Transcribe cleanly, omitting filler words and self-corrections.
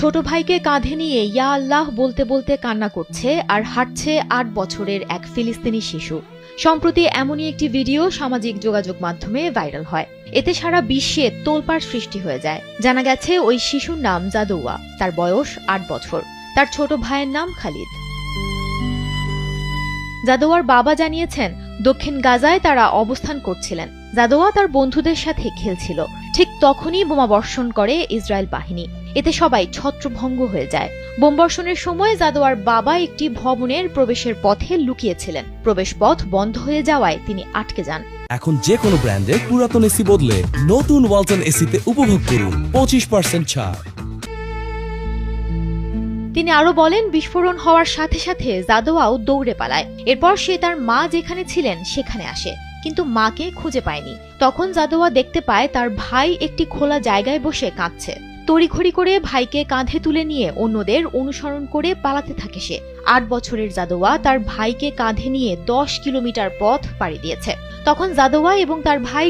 ছোট ভাইকে কাঁধে নিয়ে ইয়া আল্লাহ বলতে বলতে কান্না করছে আর হাঁটছে ৮ বছরের এক ফিলিস্তিনি শিশু। সম্প্রতি এমনই একটি ভিডিও সামাজিক যোগাযোগ মাধ্যমে ভাইরাল হয়। এতে সারা বিশ্বে তোলপাড় সৃষ্টি হয়ে যায়। জানা গেছে ওই শিশুর নাম জাদৌয়া, তার বয়স ৮ বছর। তার ছোট ভাইয়ের নাম খালিদ। জাদৌয়ার বাবা জানিয়েছেন, দক্ষিণ গাজায় তারা অবস্থান করছিলেন। জাদৌয়া তার বন্ধুদের সাথে খেলছিল, ঠিক তখনই বোমাবর্ষণ করে ইসরায়েল বাহিনী। এতে সবাই ছত্রভঙ্গ হয়ে যায়। বোমবর্ষণের সময় জাদৌয়ার বাবা একটি ভবনের প্রবেশের পথে লুকিয়েছিলেন। প্রবেশপথ বন্ধ হয়ে যাওয়ায় তিনি আটকে যান। এখন যে কোনো ব্র্যান্ডের পুরাতন এসি বদলে নতুন ওয়ালটন এসিতে উপভোগ করুন 25% ছাড়। তিনি আরো বলেন, বিস্ফোরণ হওয়ার সাথে সাথে জাদৌয়াও দৌড়ে পালায়। এরপর সে তার মা যেখানে ছিলেন সেখানে আসে, কিন্তু মাকে খুঁজে পায়নি। তখন জাদৌয়া দেখতে পায় তার ভাই একটি খোলা জায়গায় বসে কাঁদছে। তড়িঘড়ি করে ভাইকে কাঁধে তুলে নিয়ে অন্যদের অনুসরণ করে পালাতে থাকে সে। ৮ বছরের জাদৌয়া তার ভাইকে কাঁধে নিয়ে 10 কিলোমিটার পথ পাড়ি দিয়েছে। তখন জাদৌয়া এবং তার ভাই